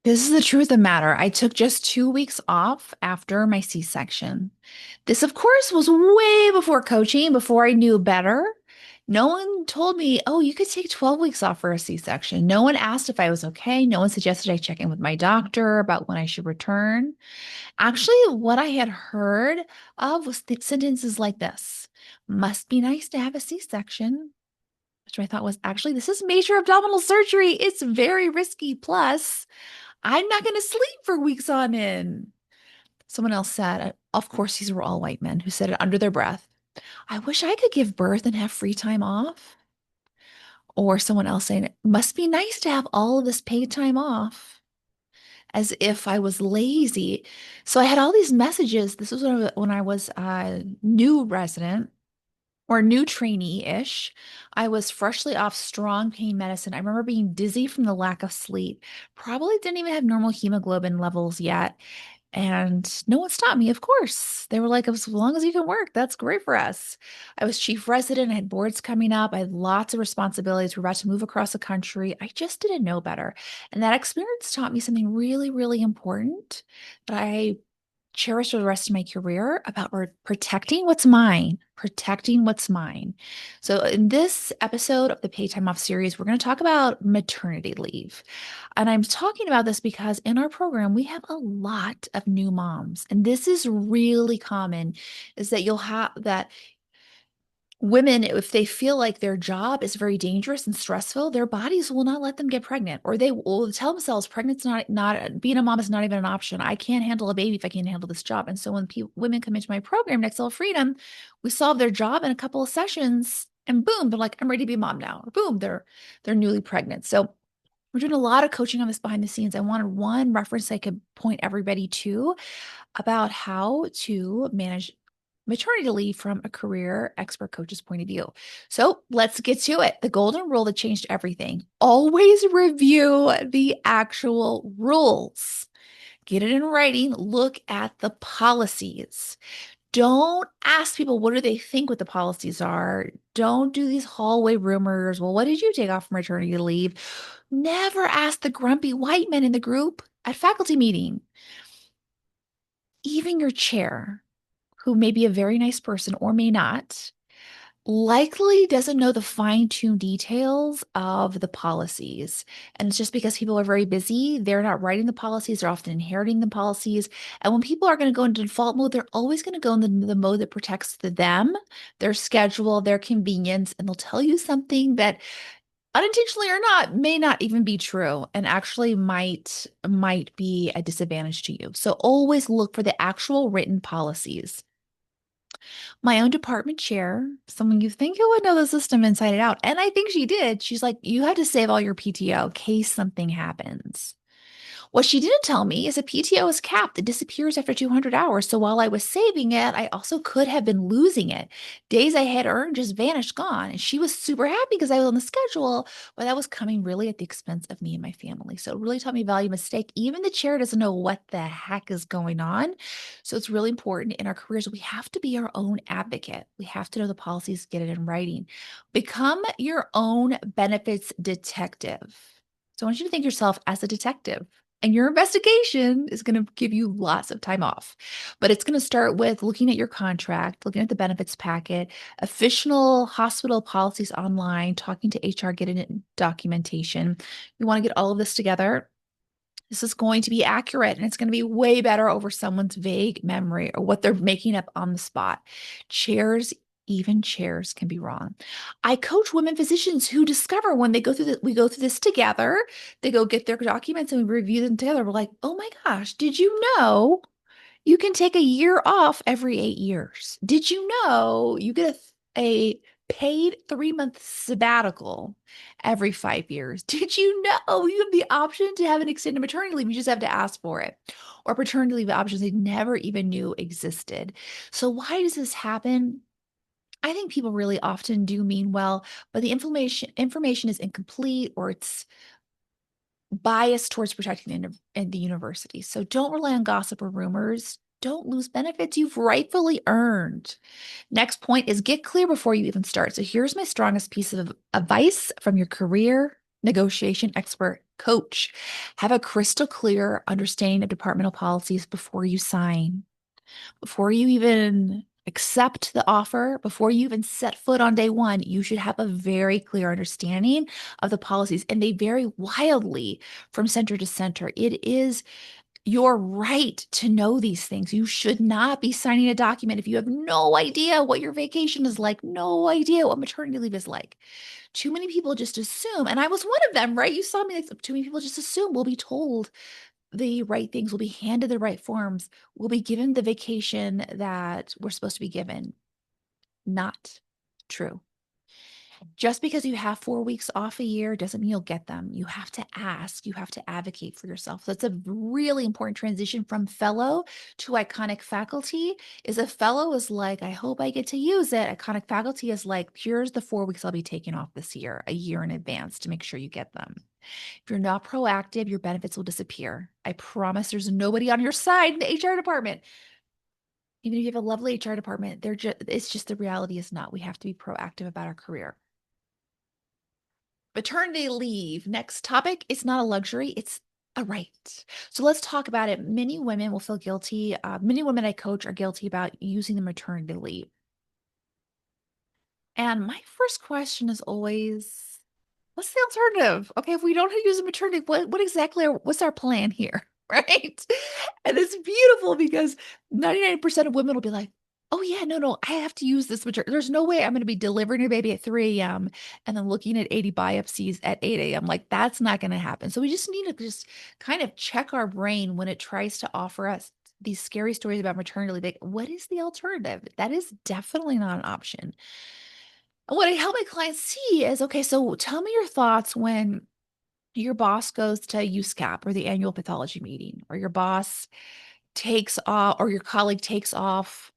This is the truth of the matter. I took just 2 weeks off after my C-section. This, of course, was way before coaching, before I knew better. No one told me, oh, you could take 12 weeks off for a C-section. No one asked if I was okay. No one suggested I check in with my doctor about when I should return. Actually, what I had heard of was sentences like this: must be nice to have a C-section, which I thought was actually, this is major abdominal surgery. It's very risky. Plus, I'm not going to sleep for weeks on end. Someone else said, of course, these were all white men who said it under their breath, I wish I could give birth and have free time off. Or someone else saying, it must be nice to have all of this paid time off, as if I was lazy. So I had all these messages. This was when I was a new resident or new trainee-ish. I was freshly off strong pain medicine. I remember being dizzy from the lack of sleep. Probably didn't even have normal hemoglobin levels yet. And no one stopped me, of course. They were like, as long as you can work, that's great for us. I was chief resident, I had boards coming up, I had lots of responsibilities. We were about to move across the country. I just didn't know better. And that experience taught me something really, really important that I cherish for the rest of my career about protecting what's mine, protecting what's mine. So, in this episode of the Pay Time Off series, we're going to talk about maternity leave. And I'm talking about this because in our program, we have a lot of new moms. And this is really common, is that you'll have that women, if they feel like their job is very dangerous and stressful, their bodies will not let them get pregnant, or they will tell themselves pregnant's not being a mom is not even an option. I can't handle a baby if I can't handle this job. And so when women come into my program, Next Level Freedom, we solve their job in a couple of sessions, and boom, they're like, I'm ready to be a mom now. Or boom, they're newly pregnant. So we're doing a lot of coaching on this behind the scenes. I wanted one reference I could point everybody to about how to manage maternity leave from a career expert coach's point of view. So let's get to it. The golden rule that changed everything: always review the actual rules. Get it in writing. Look at the policies. Don't ask people what do they think what the policies are. Don't do these hallway rumors. Well, what did you take off from maternity leave? Never ask the grumpy white men in the group at faculty meeting. Even your chair, who may be a very nice person or may not, likely doesn't know the fine-tuned details of the policies. And it's just because people are very busy, they're not writing the policies, they're often inheriting the policies. And when people are going to go into default mode, they're always going to go in the mode that protects them, their schedule, their convenience, and they'll tell you something that unintentionally or not may not even be true and actually might be a disadvantage to you. So always look for the actual written policies. My own department chair, someone you think who would know the system inside and out, and I think she did. She's like, you have to save all your PTO in case something happens. What she didn't tell me is a PTO is capped. It disappears after 200 hours. So while I was saving it, I also could have been losing it. Days I had earned just vanished, gone. And she was super happy because I was on the schedule, but that was coming really at the expense of me and my family. So it really taught me value mistake. Even the chair doesn't know what the heck is going on. So it's really important in our careers. We have to be our own advocate. We have to know the policies, get it in writing. Become your own benefits detective. So I want you to think yourself as a detective. And your investigation is going to give you lots of time off. But it's going to start with looking at your contract, looking at the benefits packet, official hospital policies online, talking to HR, getting it in documentation. You want to get all of this together. This is going to be accurate and it's going to be way better over someone's vague memory or what they're making up on the spot. Chairs, even chairs can be wrong. I coach women physicians who discover when they go through we go through this together, they go get their documents and we review them together. We're like, oh my gosh, did you know you can take a year off every 8 years? Did you know you get a paid 3 month sabbatical every 5 years? Did you know you have the option to have an extended maternity leave? You just have to ask for it. Or paternity leave options they never even knew existed. So, why does this happen? I think people really often do mean well, but the information is incomplete or it's biased towards protecting the university. So don't rely on gossip or rumors. Don't lose benefits you've rightfully earned. Next point is get clear before you even start. So here's my strongest piece of advice from your career negotiation expert Coach. Have a crystal clear understanding of departmental policies before you sign, before you even accept the offer, before you even set foot on day one. You should have a very clear understanding of the policies, and they vary wildly from center to center. It is your right to know these things. You should not be signing a document if you have no idea what your vacation is like, no idea what maternity leave is like. Too many people just assume, and I was one of them, right? You saw me, like, too many people just assume we'll be told the right things, we'll be handed the right forms, we'll be given the vacation that we're supposed to be given. Not true. Just because you have 4 weeks off a year doesn't mean you'll get them. You have to ask, you have to advocate for yourself. That's a really important transition from fellow to iconic faculty. Is a fellow is like, I hope I get to use it. Iconic faculty is like, here's the 4 weeks I'll be taking off this year, a year in advance to make sure you get them. If you're not proactive, your benefits will disappear. I promise there's nobody on your side in the HR department. Even if you have a lovely HR department, it's just the reality is not. We have to be proactive about our career. Maternity leave. Next topic. It's not a luxury, it's a right. So let's talk about it. Many women will feel guilty. Many women I coach are guilty about using the maternity leave. And my first question is always, what's the alternative? Okay, if we don't use a maternity, what exactly what's our plan here? Right? And it's beautiful because 99% of women will be like, oh yeah, no, I have to use this maternity. There's no way I'm going to be delivering your baby at 3 a.m. and then looking at 80 biopsies at 8 a.m. Like that's not going to happen. So we just need to just kind of check our brain when it tries to offer us these scary stories about maternity leave. Like, what is the alternative? That is definitely not an option. What I help my clients see is, okay, so tell me your thoughts when your boss goes to USCAP or the annual pathology meeting, or your boss takes off, or your colleague takes off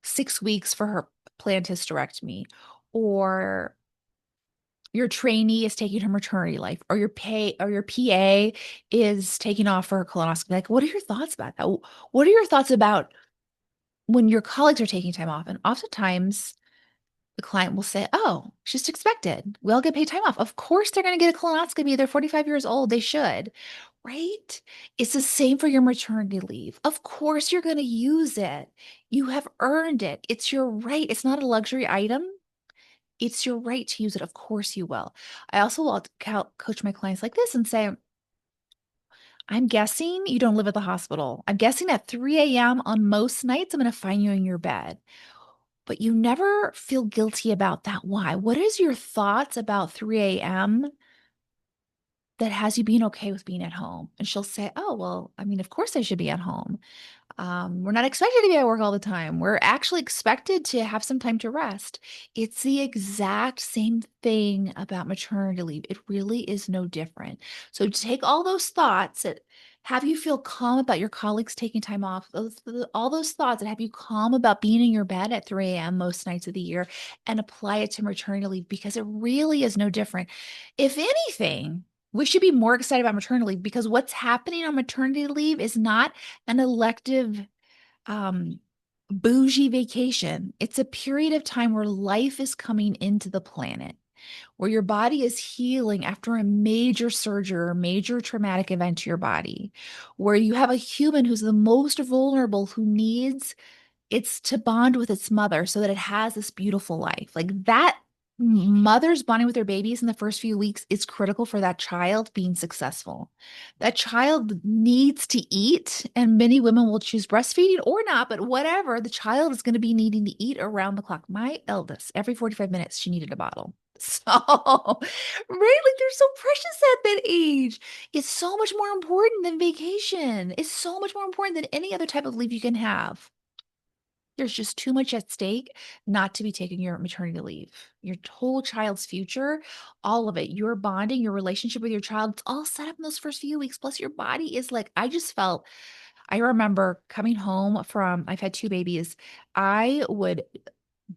6 weeks for her planned hysterectomy, or your trainee is taking her maternity leave, or your PA is taking off for her colonoscopy. Like, what are your thoughts about that? What are your thoughts about when your colleagues are taking time off? And oftentimes the client will say, oh, just expected. We all get paid time off. Of course, they're going to get a colonoscopy. They're 45 years old. They should, right? It's the same for your maternity leave. Of course, you're going to use it. You have earned it. It's your right. It's not a luxury item. It's your right to use it. Of course, you will. I also will coach my clients like this and say, I'm guessing you don't live at the hospital. I'm guessing at 3 a.m. on most nights, I'm going to find you in your bed. But you never feel guilty about that. Why? What is your thoughts about 3 a.m. that has you being okay with being at home? And she'll say, oh, well, I mean, of course I should be at home. We're not expected to be at work all the time. We're actually expected to have some time to rest. It's the exact same thing about maternity leave. It really is no different. So take all those thoughts that have you feel calm about your colleagues taking time off, all those thoughts that have you calm about being in your bed at 3 a.m. most nights of the year, and apply it to maternity leave, because it really is no different. If anything, we should be more excited about maternity leave, because what's happening on maternity leave is not an elective, um, bougie vacation. It's a period of time where life is coming into the planet, where your body is healing after a major surgery or major traumatic event to your body, where you have a human who's the most vulnerable, who needs it's to bond with its mother so that it has this beautiful life. Like that mother's bonding with their babies in the first few weeks is critical for that child being successful. That child needs to eat, and many women will choose breastfeeding or not, but whatever, the child is going to be needing to eat around the clock. My eldest, every 45 minutes, she needed a bottle. So, right, like they're so precious at that age. It's so much more important than vacation. It's so much more important than any other type of leave you can have. There's just too much at stake not to be taking your maternity leave. Your whole child's future, all of it, your bonding, your relationship with your child, it's all set up in those first few weeks. Plus, your body is like, I remember coming home from, I've had two babies. I would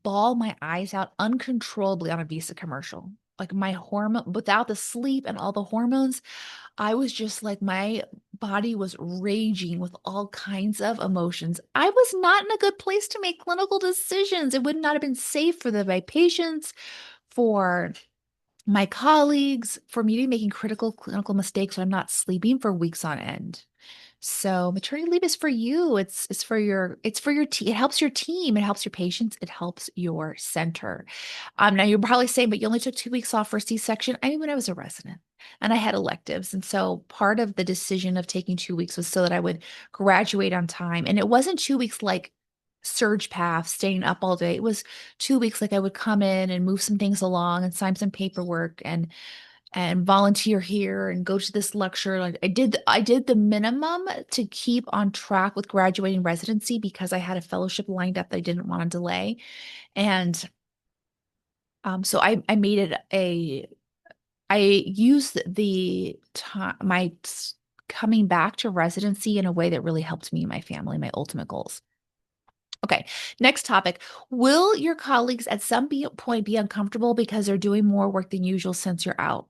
bawl my eyes out uncontrollably on a Visa commercial. Like my hormone, without the sleep and all the hormones, I was just like, my body was raging with all kinds of emotions. I was not in a good place to make clinical decisions. It would not have been safe for my patients, for My colleagues, for me to be making critical clinical mistakes when I'm not sleeping for weeks on end. So maternity leave is for you. It's for your team. It helps your team. It helps your patients. It helps your center. Now you're probably saying, but you only took 2 weeks off for C-section. I mean, when I was a resident and I had electives. And so part of the decision of taking 2 weeks was so that I would graduate on time. And it wasn't 2 weeks like surge path, staying up all day. It was 2 weeks like I would come in and move some things along and sign some paperwork and volunteer here and go to this lecture. Like I did the minimum to keep on track with graduating residency because I had a fellowship lined up that I didn't want to delay. And so I made it I used the time coming back to residency in a way that really helped me and my family, my ultimate goals. Okay, next topic. Will your colleagues at some point be uncomfortable because they're doing more work than usual since you're out?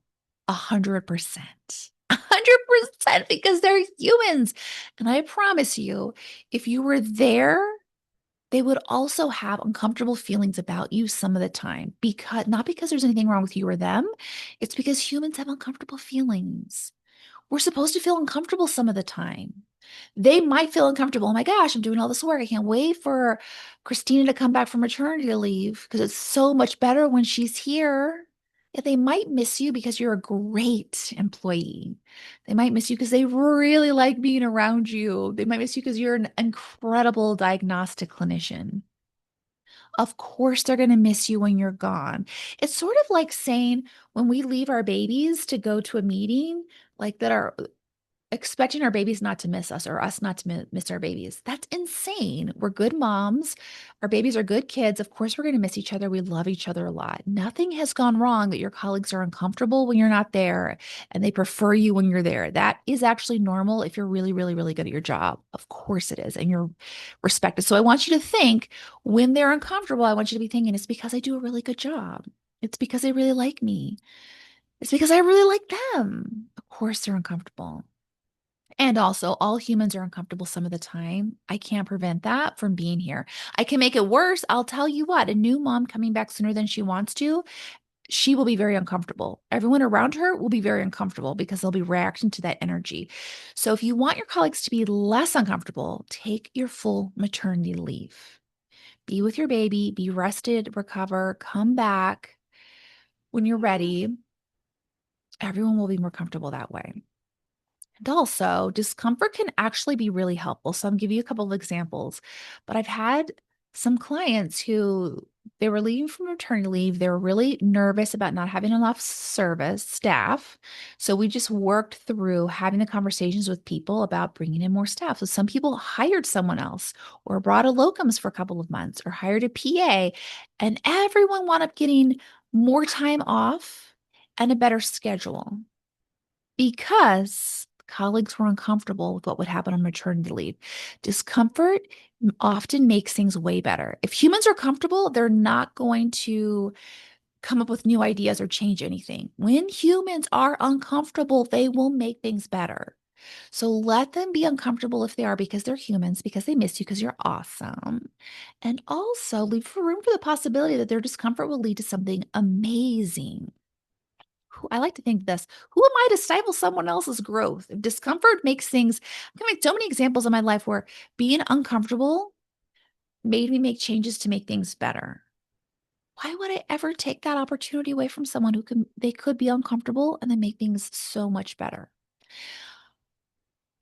100%. 100% because they're humans. And I promise you, if you were there, they would also have uncomfortable feelings about you some of the time because not because there's anything wrong with you or them, it's because humans have uncomfortable feelings. We're supposed to feel uncomfortable some of the time. They might feel uncomfortable. Oh my gosh, I'm doing all this work. I can't wait for Christina to come back from maternity leave because it's so much better when she's here. Yeah, they might miss you because you're a great employee. They might miss you because they really like being around you. They might miss you because you're an incredible diagnostic clinician. Of course, they're going to miss you when you're gone. It's sort of like saying when we leave our babies to go to a meeting, like that our expecting our babies not to miss us or us not to miss our babies. That's insane. We're good moms. Our babies are good kids. Of course, we're going to miss each other. We love each other a lot. Nothing has gone wrong that your colleagues are uncomfortable when you're not there and they prefer you when you're there. That is actually normal if you're really, really, really good at your job. Of course it is. And you're respected. So I want you to think when they're uncomfortable, I want you to be thinking it's because I do a really good job. It's because they really like me. It's because I really like them. Of course, they're uncomfortable. And also, all humans are uncomfortable some of the time. I can't prevent that from being here. I can make it worse. I'll tell you what, a new mom coming back sooner than she wants to, she will be very uncomfortable. Everyone around her will be very uncomfortable because they'll be reacting to that energy. So, if you want your colleagues to be less uncomfortable, take your full maternity leave. Be with your baby, be rested, recover, come back when you're ready. Everyone will be more comfortable that way. And also, discomfort can actually be really helpful. So, I'll give you a couple of examples. But I've had some clients who they were leaving from maternity leave. They were really nervous about not having enough service staff. So, we just worked through having the conversations with people about bringing in more staff. So, some people hired someone else or brought a locums for a couple of months or hired a PA, and everyone wound up getting more time off and a better schedule because colleagues were uncomfortable with what would happen on maternity leave. Discomfort often makes things way better. If humans are comfortable, they're not going to come up with new ideas or change anything. When humans are uncomfortable, they will make things better. So let them be uncomfortable if they are because they're humans, because they miss you, because you're awesome. And also leave room for the possibility that their discomfort will lead to something amazing. I like to think this. Who am I to stifle someone else's growth? If discomfort makes things, I can make so many examples in my life where being uncomfortable made me make changes to make things better. Why would I ever take that opportunity away from someone they could be uncomfortable and then make things so much better?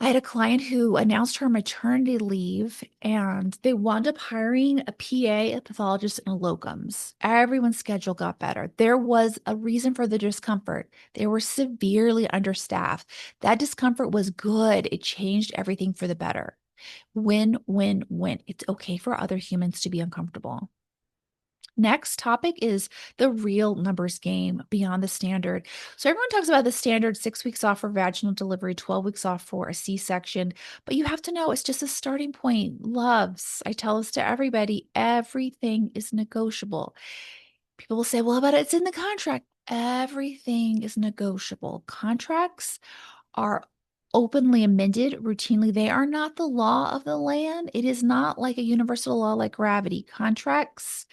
I had a client who announced her maternity leave and they wound up hiring a PA, a pathologist, and a locums. Everyone's schedule got better. There was a reason for the discomfort. They were severely understaffed. That discomfort was good. It changed everything for the better. Win, win, win. It's okay for other humans to be uncomfortable. Next topic is the real numbers game beyond the standard. So everyone talks about the standard 6 weeks off for vaginal delivery, 12 weeks off for a C-section, but you have to know it's just a starting point. Loves, I tell this to everybody, everything is negotiable. People will say, well, how about it's in the contract? Everything is negotiable. Contracts are openly amended routinely. They are not the law of the land. It is not like a universal law like gravity. Contracts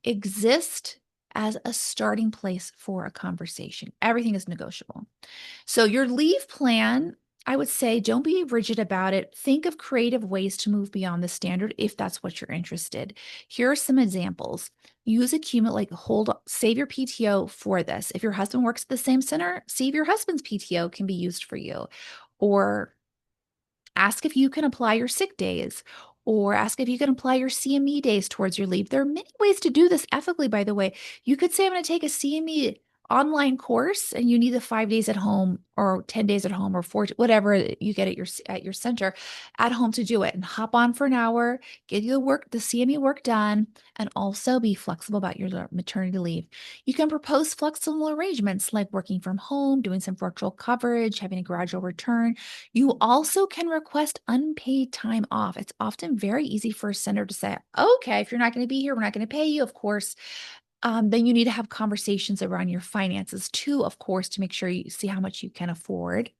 exist as a starting place for a conversation. Everything is negotiable. So, your leave plan, I would say don't be rigid about it. Think of creative ways to move beyond the standard if that's what you're interested. Here are some examples. Use accumulate, like save your PTO for this. If your husband works at the same center, see if your husband's PTO can be used for you. Or ask if you can apply your sick days, or ask if you can apply your CME days towards your leave. There are many ways to do this ethically, by the way. You could say, I'm going to take a CME online course and you need the 5 days at home or 10 days at home or four, whatever you get at your center at home to do it, and hop on for an hour, get you the CME work done, and also be flexible about your maternity leave. You can propose flexible arrangements like working from home, doing some virtual coverage, having a gradual return. You also can request unpaid time off. It's often very easy for a center to say, okay, if you're not going to be here, we're not going to pay you, of course. Then you need to have conversations around your finances too, of course, to make sure you see how much you can afford.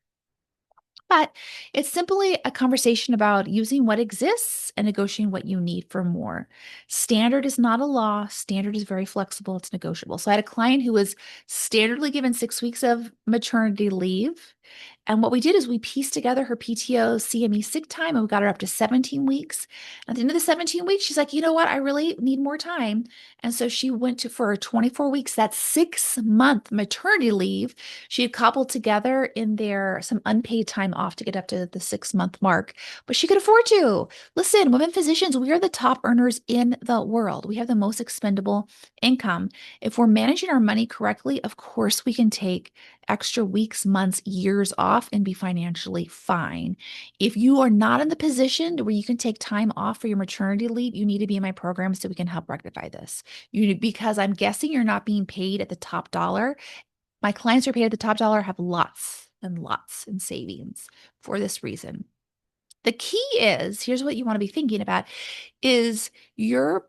But it's simply a conversation about using what exists and negotiating what you need for more. Standard is not a law. Standard is very flexible. It's negotiable. So I had a client who was standardly given 6 weeks of maternity leave. And what we did is we pieced together her PTO, CME sick time, and we got her up to 17 weeks. At the end of the 17 weeks, she's like, you know what? I really need more time. And so she went to for 24 weeks, that 6 month maternity leave. She had cobbled together in there some unpaid time off to get up to the 6 month mark, but she could afford to. Listen, women physicians, we are the top earners in the world. We have the most expendable income. If we're managing our money correctly, of course, we can take extra weeks, months, years off and be financially fine. If you are not in the position where you can take time off for your maternity leave, you need to be in my program so we can help rectify this. Because I'm guessing you're not being paid at the top dollar. My clients who are paid at the top dollar have lots and lots in savings for this reason. The key is, here's what you want to be thinking about, is your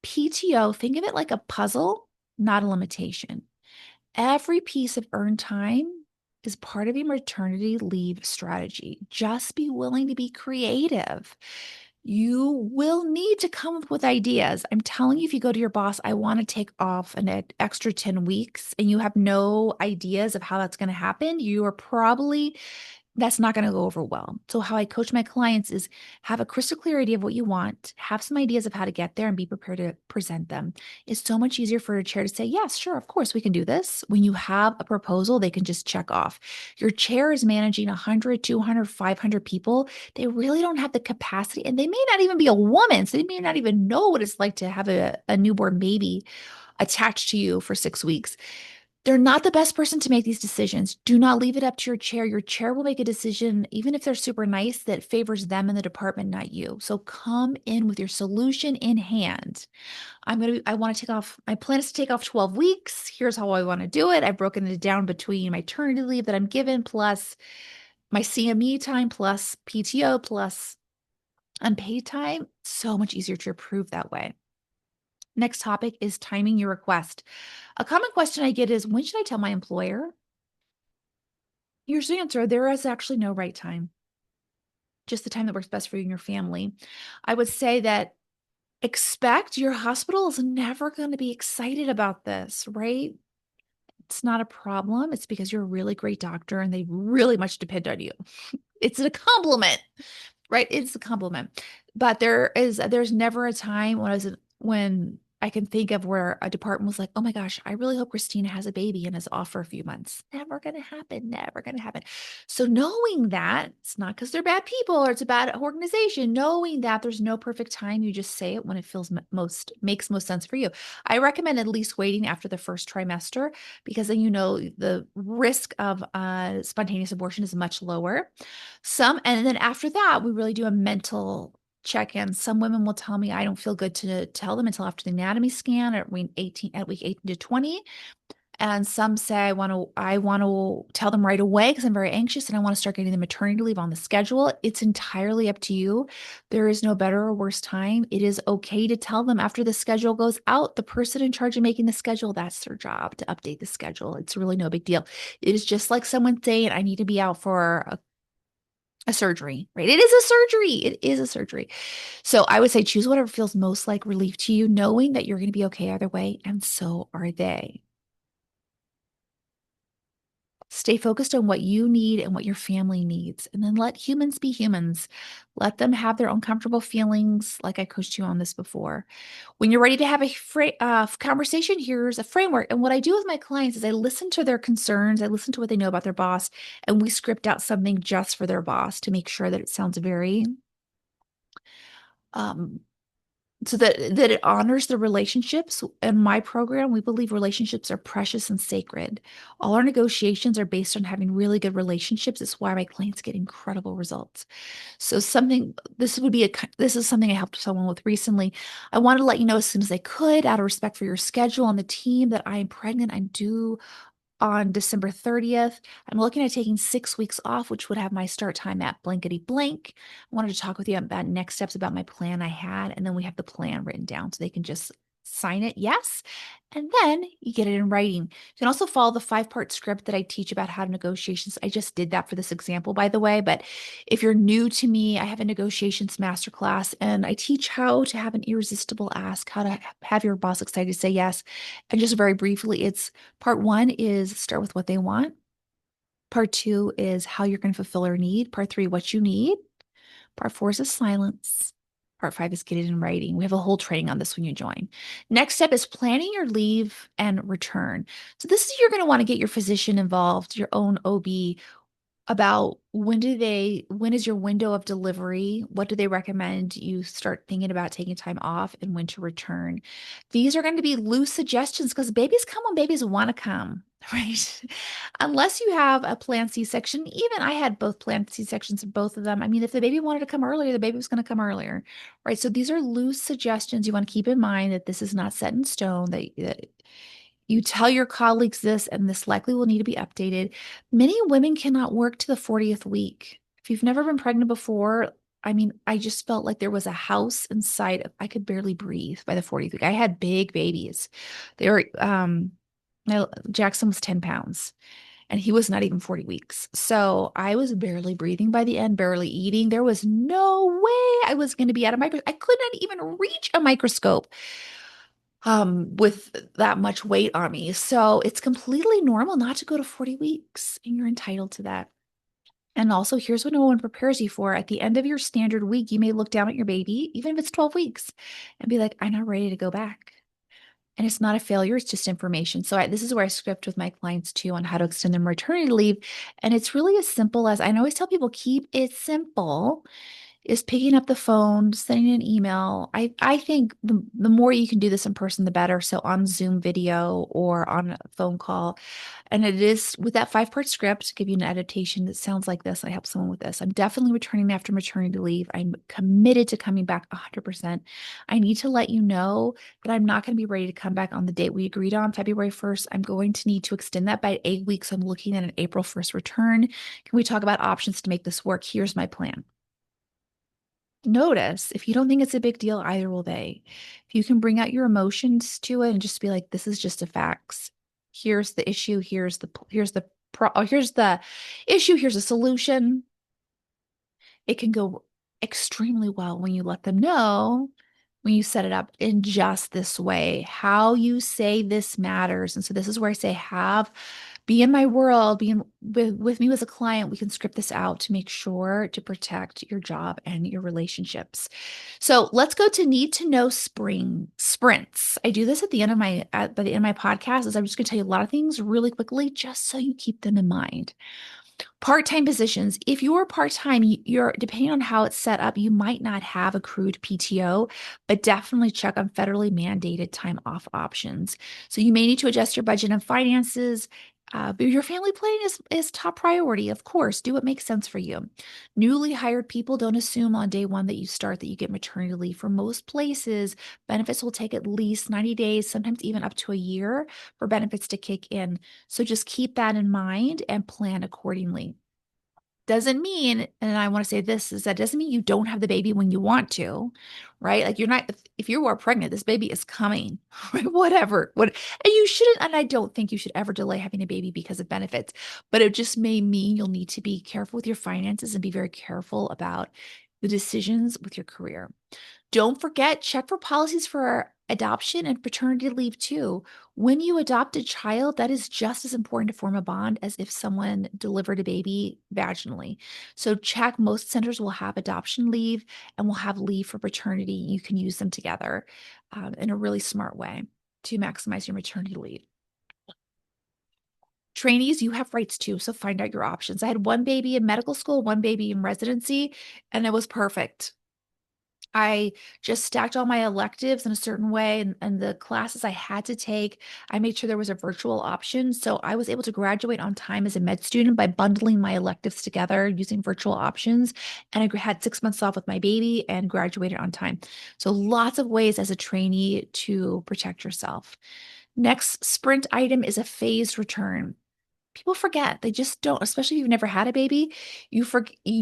PTO, think of it like a puzzle, not a limitation. Every piece of earned time is part of your maternity leave strategy. Just be willing to be creative. You will need to come up with ideas. I'm telling you, if you go to your boss, I want to take off an extra 10 weeks, and you have no ideas of how that's going to happen, you are probably that's not going to go over well. So, how I coach my clients is have a crystal clear idea of what you want, have some ideas of how to get there, and be prepared to present them. It's so much easier for a chair to say, yes, sure, of course, we can do this. When you have a proposal, they can just check off. Your chair is managing 100, 200, 500 people. They really don't have the capacity, and they may not even be a woman. So, they may not even know what it's like to have a newborn baby attached to you for 6 weeks. They're not the best person to make these decisions. Do not leave it up to your chair. Your chair will make a decision, even if they're super nice, that favors them in the department, not you. So come in with your solution in hand. I want to take off, my plan is to take off 12 weeks. Here's how I want to do it. I've broken it down between my maternity leave that I'm given, plus my CME time, plus PTO, plus unpaid time. So much easier to approve that way. Next topic is timing your request. A common question I get is, when should I tell my employer? Here's the answer. There is actually no right time, just the time that works best for you and your family. I would say that expect your hospital is never going to be excited about this, right? It's not a problem. It's because you're a really great doctor and they really much depend on you. It's a compliment, right? It's a compliment. But there's never a time when I can think of where a department was like, oh my gosh, I really hope Christina has a baby and is off for a few months. Never gonna happen, never gonna happen. So knowing that, it's not because they're bad people or it's a bad organization, knowing that there's no perfect time, you just say it when it feels makes most sense for you. I recommend at least waiting after the first trimester, because then you know the risk of spontaneous abortion is much lower. And then after that, we really do a mental check-in. Some women will tell me I don't feel good to tell them until after the anatomy scan at week 18 to 20. And some say I want to tell them right away because I'm very anxious and I want to start getting the maternity leave on the schedule. It's entirely up to you. There is no better or worse time. It is okay to tell them after the schedule goes out. The person in charge of making the schedule, that's their job to update the schedule. It's really no big deal. It is just like someone saying, I need to be out for A surgery, right? It is a surgery. It is a surgery. So I would say choose whatever feels most like relief to you, knowing that you're going to be okay either way, and so are they. Stay focused on what you need and what your family needs, and then let humans be humans. Let them have their own comfortable feelings, like I coached you on this before. When you're ready to have a conversation, here's a framework. And what I do with my clients is I listen to their concerns, I listen to what they know about their boss, and we script out something just for their boss to make sure that it sounds very um, so that it honors the relationships. In my program, we believe relationships are precious and sacred. All our negotiations are based on having really good relationships. It's why my clients get incredible results. So something this is something I helped someone with recently. I wanted to let you know as soon as I could, out of respect for your schedule on the team, that I am pregnant. I'm due on December 30th. I'm looking at taking 6 weeks off, which would have my start time at blankety blank. I wanted to talk with you about next steps about my plan I had, and then we have the plan written down so they can just sign it, yes, and then you get it in writing. You can also follow the 5-part script that I teach about how to negotiations. I just did that for this example, by the way, but if you're new to me, I have a negotiations masterclass, and I teach how to have an irresistible ask, how to have your boss excited to say yes. And just very briefly, it's part one is start with what they want. Part two is how you're going to fulfill their need. Part three, what you need. Part four is a silence. Part five is get it in writing. We have a whole training on this when you join. Next step is planning your leave and return. So this is you're going to want to get your physician involved, your own OB, about when is your window of delivery? What do they recommend you start thinking about taking time off and when to return? These are going to be loose suggestions because babies come when babies want to come, right? Unless you have a planned C-section. Even I had both planned C-sections of both of them. I mean, if the baby wanted to come earlier, the baby was going to come earlier, right? So these are loose suggestions. You want to keep in mind that this is not set in stone, that you tell your colleagues this, and this likely will need to be updated. Many women cannot work to the 40th week. If you've never been pregnant before, I mean, I just felt like there was a house inside of, I could barely breathe by the 40th week. I had big babies. They were, Jackson was 10 pounds and he was not even 40 weeks. So I was barely breathing by the end, barely eating. There was no way I was going to be at a microscope. I could not even reach a microscope with that much weight on me. So it's completely normal not to go to 40 weeks, and you're entitled to that. And also, here's what no one prepares you for. At the end of your standard week, you may look down at your baby, even if it's 12 weeks, and be like, I'm not ready to go back. And it's not a failure, it's just information. So this is where I script with my clients too on how to extend their maternity leave. And it's really as simple as I always tell people, keep it simple, is picking up the phone, sending an email. I think the more you can do this in person, the better. So on Zoom video or on a phone call. And it is with that 5-part script to give you an adaptation that sounds like this. I help someone with this. I'm definitely returning after maternity leave. I'm committed to coming back 100%. I need to let you know that I'm not going to be ready to come back on the date we agreed on, February 1st. I'm going to need to extend that by 8 weeks. I'm looking at an April 1st return. Can we talk about options to make this work? Here's my plan. Notice if you don't think it's a big deal, either will they. If you can bring out your emotions to it and just be like, this is just a facts. Here's the issue. Here's the issue. Here's a solution. It can go extremely well when you let them know, when you set it up in just this way. How you say this matters. And so this is where I say, be in my world, be in with me as a client. We can script this out to make sure to protect your job and your relationships. So let's go to need to know sprints. I do this at the end of by the end of my podcast, is I'm just going to tell you a lot of things really quickly, just so you keep them in mind. Part-time positions. If you're part-time, you're depending on how it's set up, you might not have accrued PTO, but definitely check on federally mandated time off options. So you may need to adjust your budget and finances. But your family planning is top priority. Of course, do what makes sense for you. Newly hired people, don't assume on day one that you start that you get maternity leave. For most places, benefits will take at least 90 days, sometimes even up to a year for benefits to kick in. So just keep that in mind and plan accordingly. doesn't mean, and I want to say this, is that doesn't mean you don't have the baby when you want to, right? Like you're not, if you are pregnant, this baby is coming, right? Whatever. And you shouldn't, and I don't think you should ever delay having a baby because of benefits, but it just may mean you'll need to be careful with your finances and be very careful about the decisions with your career. Don't forget, check for policies for adoption and paternity leave too. When you adopt a child, that is just as important to form a bond as if someone delivered a baby vaginally. So check, most centers will have adoption leave and will have leave for paternity. You can use them together in a really smart way to maximize your maternity leave. Trainees, you have rights too, so find out your options. I had one baby in medical school, one baby in residency, and it was perfect. I just stacked all my electives in a certain way, and the classes I had to take, I made sure there was a virtual option. So I was able to graduate on time as a med student by bundling my electives together using virtual options. And I had 6 months off with my baby and graduated on time. So lots of ways as a trainee to protect yourself. Next sprint item is a phased return. People forget. They just don't, especially if you've never had a baby, you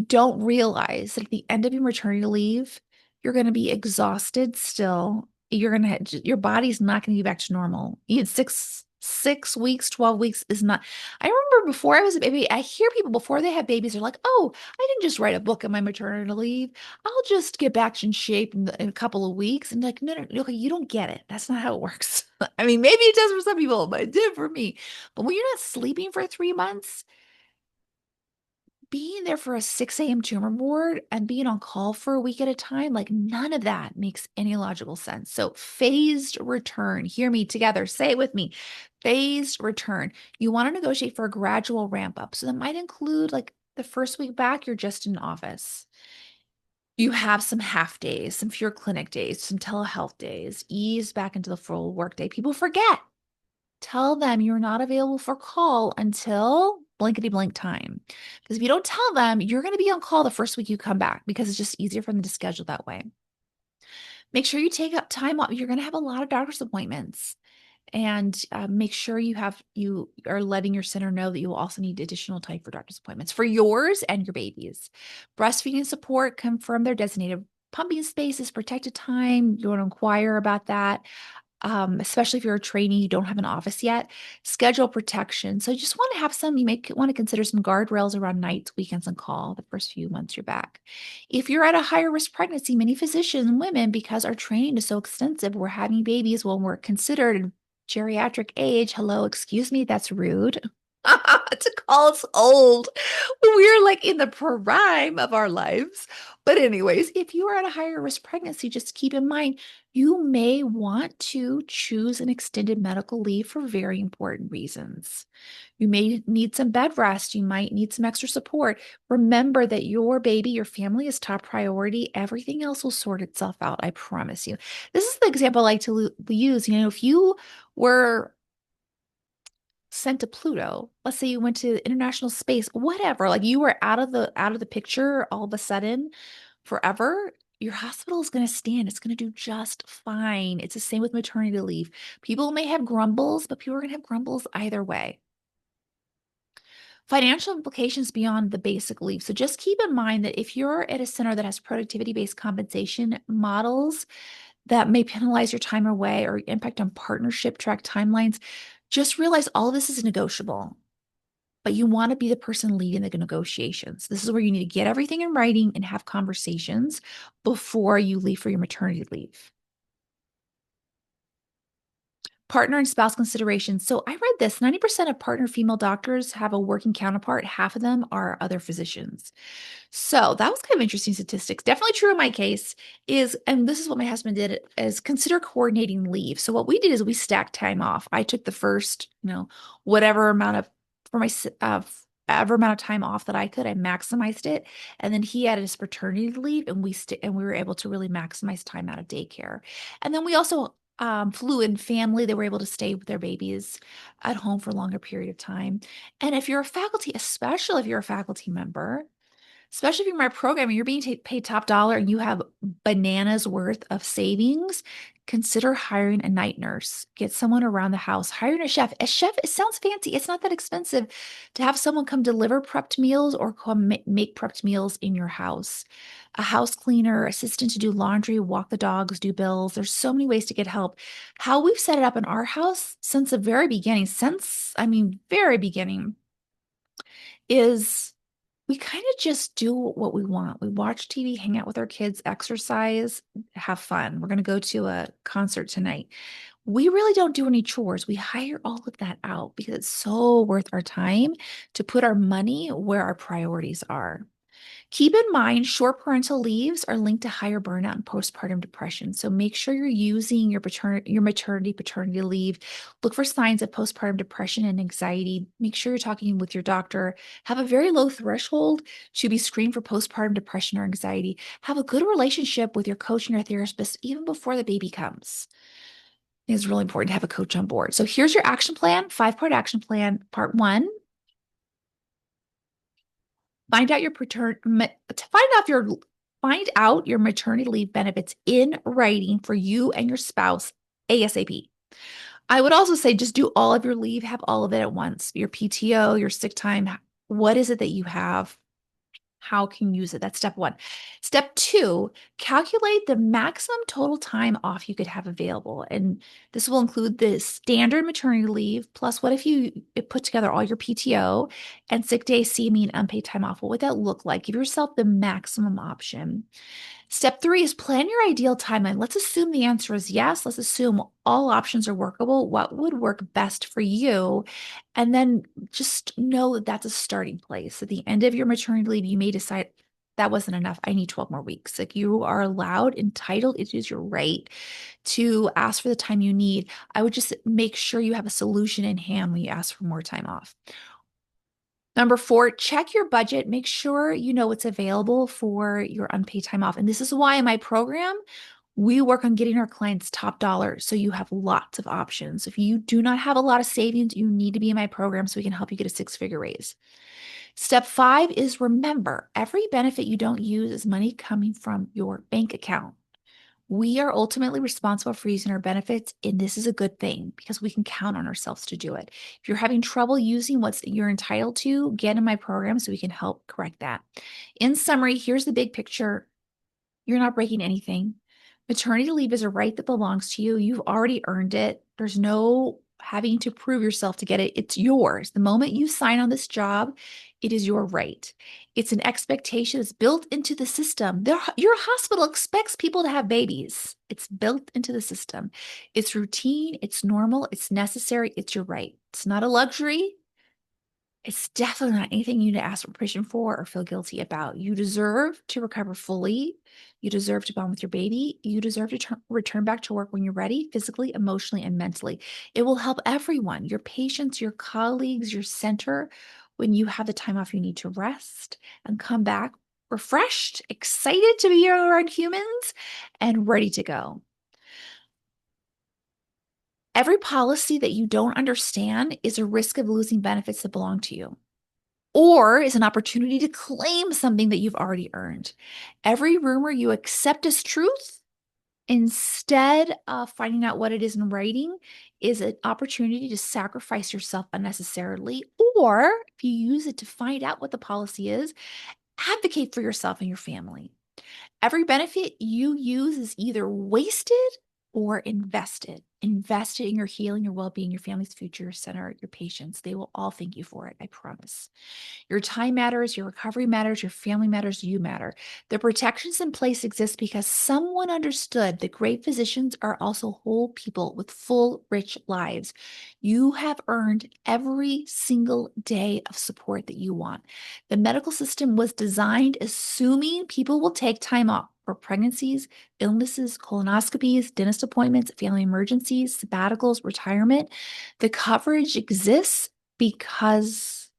don't realize that at the end of your maternity leave, you're going to be exhausted still. You're going to your body's not going to be back to normal. You had 6 weeks, 12 weeks is not. I remember before I was a baby, I hear people before they have babies, they're like, "Oh, I didn't just write a book on my maternity leave. I'll just get back in shape in a couple of weeks." And like, no, no, no, okay, you don't get it. That's not how it works. I mean, maybe it does for some people, but it did for me. But when you're not sleeping for 3 months, being there for a 6 a.m. tumor board and being on call for a week at a time, like none of that makes any logical sense. So, phased return, hear me together, say it with me. Phased return. You want to negotiate for a gradual ramp up. So, that might include like the first week back, you're just in office. You have some half days, some fewer clinic days, some telehealth days, ease back into the full workday. People forget. Tell them you're not available for call until blankety blank time. Because if you don't tell them, you're going to be on call the first week you come back because it's just easier for them to schedule that way. Make sure you take up time off. You're going to have a lot of doctor's appointments, and make sure you are letting your center know that you will also need additional time for doctor's appointments for yours and your babies. Breastfeeding support, confirm their designated pumping spaces, protected time. You want to inquire about that, especially if you're a trainee, you don't have an office yet. Schedule protection. So you just want to have some, you may want to consider some guardrails around nights, weekends, and call the first few months you're back. If you're at a higher risk pregnancy, many physicians and women, because our training is so extensive, we're having babies when we're considered geriatric age. Hello, excuse me, that's rude. To call us old. We're like in the prime of our lives. But, anyways, if you are at a higher risk pregnancy, just keep in mind you may want to choose an extended medical leave for very important reasons. You may need some bed rest. You might need some extra support. Remember that your baby, your family is top priority. Everything else will sort itself out. I promise you. This is the example I like to use. If you were sent to Pluto, let's say you went to international space, whatever, like you were out of the picture all of a sudden forever, your hospital is going to stand. It's going to do just fine. It's the same with maternity leave. People may have grumbles, but people are going to have grumbles either way. Financial implications beyond the basic leave. So just keep in mind that if you're at a center that has productivity-based compensation models that may penalize your time away or impact on partnership track timelines, just realize all of this is negotiable. But you want to be the person leading the negotiations. This is where you need to get everything in writing and have conversations before you leave for your maternity leave. Partner and spouse considerations. So I read this 90% of partner female doctors have a working counterpart, half of them are other physicians. So that was kind of interesting statistics. Definitely true in my case and this is what my husband did, is consider coordinating leave. So what we did is we stacked time off. I took the first, whatever amount of for my ever amount of time off that I could. I maximized it, and then he added his paternity leave, and we were able to really maximize time out of daycare. And then we also flew in family. They were able to stay with their babies at home for a longer period of time. And if you're a faculty, especially if you're a faculty member, especially if you're in my program and you're being paid top dollar and you have bananas worth of savings, consider hiring a night nurse. Get someone around the house. Hiring a chef. A chef, it sounds fancy. It's not that expensive to have someone come deliver prepped meals or come make prepped meals in your house. A house cleaner, assistant to do laundry, walk the dogs, do bills. There's so many ways to get help. How we've set it up in our house since the very beginning, very beginning, is we kind of just do what we want. We watch TV, hang out with our kids, exercise, have fun. We're going to go to a concert tonight. We really don't do any chores. We hire all of that out because it's so worth our time to put our money where our priorities are. Keep in mind, short parental leaves are linked to higher burnout and postpartum depression. So make sure you're using your maternity, paternity leave. Look for signs of postpartum depression and anxiety. Make sure you're talking with your doctor. Have a very low threshold to be screened for postpartum depression or anxiety. Have a good relationship with your coach and your therapist even before the baby comes. It's really important to have a coach on board. So here's your action plan, 5-part action plan. Part one, find out your find out your maternity leave benefits in writing for you and your spouse ASAP. I would also say just do all of your leave, have all of it at once. Your PTO, your sick time, what is it that you have? How can you use it? That's step one. Step two, calculate the maximum total time off you could have available. And this will include the standard maternity leave, plus what if you put together all your PTO and sick days, CME, and unpaid time off? What would that look like? Give yourself the maximum option. Step three is plan your ideal timeline. Let's assume the answer is yes. Let's assume all options are workable. What would work best for you? And then just know that that's a starting place. At the end of your maternity leave, you may decide that wasn't enough. I need 12 more weeks. Like you are allowed, entitled, it is your right to ask for the time you need. I would just make sure you have a solution in hand when you ask for more time off. Number four, check your budget. Make sure you know what's available for your unpaid time off. And this is why in my program, we work on getting our clients top dollar so you have lots of options. If you do not have a lot of savings, you need to be in my program so we can help you get a 6-figure raise. Step five is remember every benefit you don't use is money coming from your bank account. We are ultimately responsible for using our benefits, and this is a good thing because we can count on ourselves to do it. If you're having trouble using what you're entitled to, get in my program so we can help correct that. In summary, here's the big picture. You're not breaking anything. Maternity leave is a right that belongs to you. You've already earned it. There's no having to prove yourself to get it. It's yours. The moment you sign on this job, it is your right. It's an expectation that's built into the system. Your hospital expects people to have babies. It's built into the system. It's routine, it's normal, it's necessary, it's your right. It's not a luxury. It's definitely not anything you need to ask for permission for or feel guilty about. You deserve to recover fully. You deserve to bond with your baby. You deserve to return back to work when you're ready, physically, emotionally, and mentally. It will help everyone, your patients, your colleagues, your center, when you have the time off you need to rest and come back refreshed, excited to be around humans, and ready to go. Every policy that you don't understand is a risk of losing benefits that belong to you, or is an opportunity to claim something that you've already earned. Every rumor you accept as truth instead of finding out what it is in writing is an opportunity to sacrifice yourself unnecessarily, or if you use it to find out what the policy is, advocate for yourself and your family. Every benefit you use is either wasted or invested. Invested in your healing, your well-being, your family's future, your center, your patients. They will all thank you for it, I promise. Your time matters, your recovery matters, your family matters, you matter. The protections in place exist because someone understood that great physicians are also whole people with full, rich lives. You have earned every single day of support that you want. The medical system was designed assuming people will take time off for pregnancies, illnesses, colonoscopies, dentist appointments, family emergencies, sabbaticals, retirement. The coverage exists because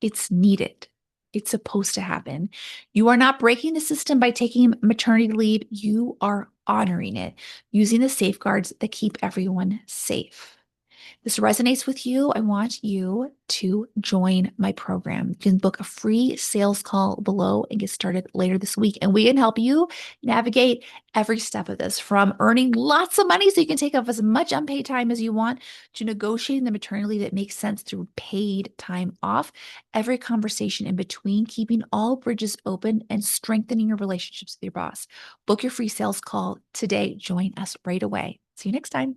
it's needed. It's supposed to happen. You are not breaking the system by taking maternity leave. You are honoring it, using the safeguards that keep everyone safe. this resonates with you, I want you to join my program. You can book a free sales call below and get started later this week. And we can help you navigate every step of this, from earning lots of money so you can take off as much unpaid time as you want to negotiating the maternity leave that makes sense through paid time off. Every conversation in between, keeping all bridges open and strengthening your relationships with your boss. Book your free sales call today. Join us right away. See you next time.